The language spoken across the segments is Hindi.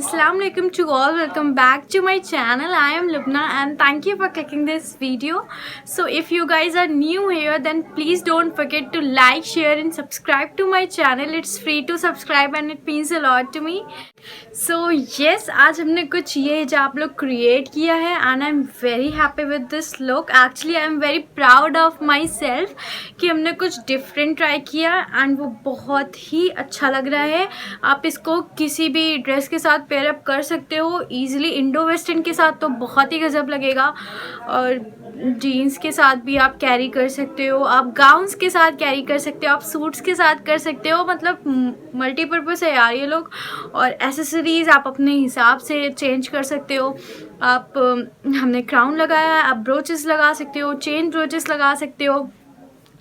Assalamualaikum to all. Welcome back to my channel. I am Lubna and thank you for clicking this video. So if you guys are new here, then please don't forget to like, share and subscribe to my channel. It's free to subscribe and it means a lot to me. So yes, आज हमने कुछ ये हिजाब लोग क्रिएट किया है and I'm very happy with this look. Actually I'm very proud of myself कि हमने कुछ different try किया and वो बहुत ही अच्छा लग रहा है. आप इसको किसी भी ड्रेस के साथ पेयर अप कर सकते हो इजीली. इंडो वेस्टर्न के साथ तो बहुत ही गजब लगेगा और जीन्स के साथ भी आप कैरी कर सकते हो, आप गाउन्स के साथ कैरी कर सकते हो, आप सूट्स के साथ कर सकते हो. मतलब मल्टीपर्पज़ है यार ये लोग. और एसेसरीज़ आप अपने हिसाब से चेंज कर सकते हो. आप हमने क्राउन लगाया है, आप ब्रोचेस लगा सकते हो, चेन ब्रोचेस लगा सकते हो,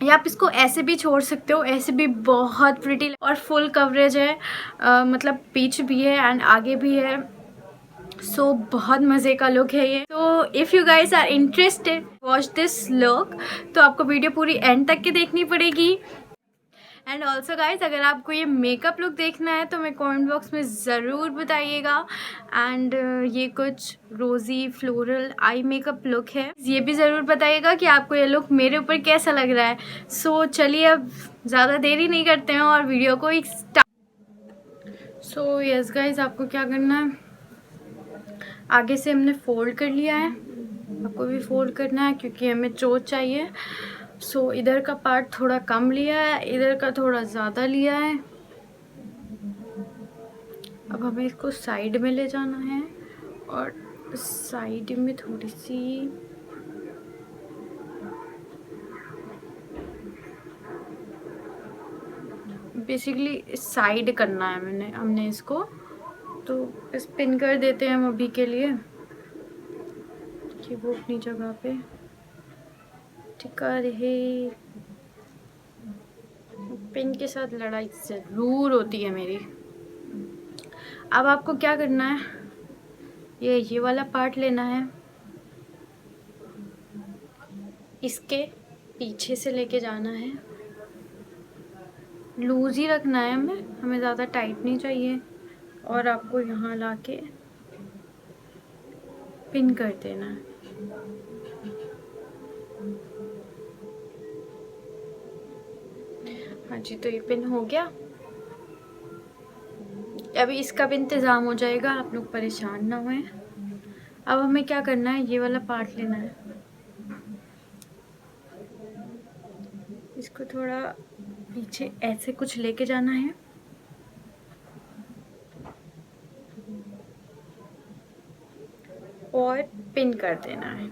या आप इसको ऐसे भी छोड़ सकते हो. ऐसे भी बहुत प्रिटी और फुल कवरेज है. मतलब पीछे भी है एंड आगे भी है. सो बहुत मज़े का लुक है ये. तो if you guys are interested watch this look तो आपको वीडियो पूरी एंड तक की देखनी पड़ेगी. एंड ऑल्सो गाइज अगर आपको ये मेकअप लुक देखना है तो मैं कमेंट बॉक्स में ज़रूर बताइएगा. एंड ये कुछ रोज़ी फ्लोरल आई मेकअप लुक है, ये भी ज़रूर बताइएगा कि आपको ये लुक मेरे ऊपर कैसा लग रहा है. सो चलिए अब ज़्यादा देरी नहीं करते हैं और वीडियो को स्टार्ट. सो यस गाइज आपको क्या करना है, आगे से हमने फोल्ड कर लिया है, आपको भी फोल्ड करना है क्योंकि हमें चोट चाहिए. सो इधर का पार्ट थोड़ा कम लिया है, इधर का थोड़ा ज़्यादा लिया है. अब हमें इसको साइड में ले जाना है और साइड में थोड़ी सी बेसिकली साइड करना है हमने इसको. तो स्पिन कर देते हैं हम अभी के लिए कि वो अपनी जगह पे टिका रहे. पिन के साथ लड़ाई ज़रूर होती है मेरी. अब आपको क्या करना है, ये वाला पार्ट लेना है, इसके पीछे से लेके जाना है. लूज ही रखना है हमें ज़्यादा टाइट नहीं चाहिए. और आपको यहाँ लाके पिन कर देना है. हाँ जी, तो ये पिन हो गया. अभी इसका भी इंतज़ाम हो जाएगा, आप लोग परेशान ना होएं. अब हमें क्या करना है, ये वाला पार्ट लेना है, इसको थोड़ा पीछे ऐसे कुछ लेके जाना है और पिन कर देना है.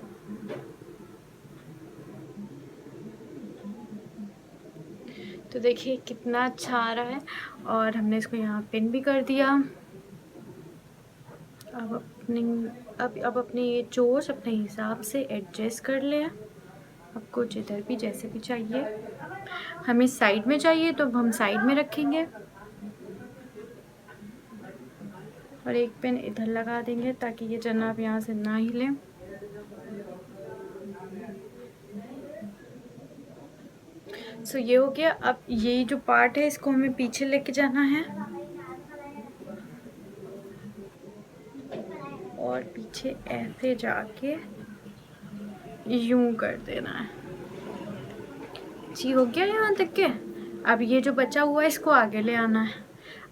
तो देखिए कितना अच्छा आ रहा है. और हमने इसको यहाँ पिन भी कर दिया. अब अपने ये चोच अपने हिसाब से एडजस्ट कर लें. आपको जिधर भी जैसे भी चाहिए, हमें साइड में चाहिए तो हम साइड में रखेंगे और एक पिन इधर लगा देंगे ताकि ये जनाब यहाँ से ना हिले. सो ये हो गया. अब ये जो पार्ट है इसको हमें पीछे लेके जाना है और पीछे ऐसे जाके यूं कर देना है. जी हो गया यहाँ तक के. अब ये जो बचा हुआ है इसको आगे ले आना है.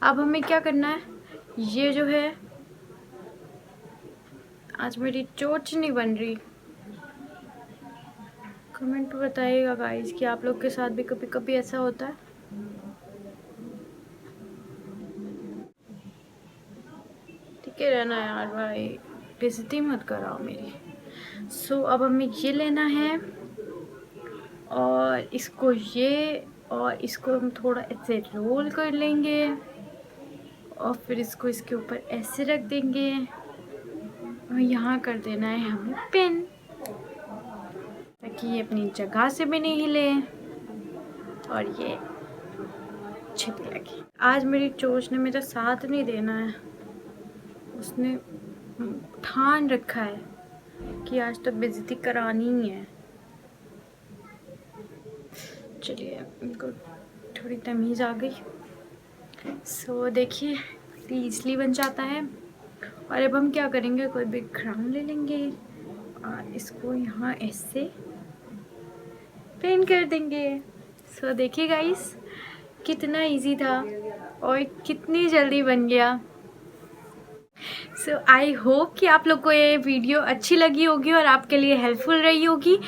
अब हमें क्या करना है, ये जो है, आज मेरी चोच नहीं बन रही. कमेंट बताइएगा गाइस कि आप लोग के साथ भी कभी कभी ऐसा होता है. ठीक है रहना यार भाई, बेइज्जती मत कराओ मेरी. सो अब हमें ये लेना है और इसको इसको हम थोड़ा ऐसे रोल कर लेंगे और फिर इसको इसके ऊपर ऐसे रख देंगे और यहाँ कर देना है हमें पिन ताकि ये अपनी जगह से भी नहीं हिले और ये छिप लगे. आज मेरी चोच ने मेरा साथ नहीं देना है. उसने ठान रखा है कि आज तो बेइज्जती करानी ही है. चलिए इनको थोड़ी तमीज़ आ गई. सो देखिए इजीली बन जाता है. और अब हम क्या करेंगे, कोई भी ग्राउंड ले लेंगे और इसको यहाँ ऐसे पेंट कर देंगे। सो देखिए गाइस कितना इजी था और कितनी जल्दी बन गया। सो आई होप कि आप लोग को ये वीडियो अच्छी लगी होगी और आपके लिए हेल्पफुल रही होगी।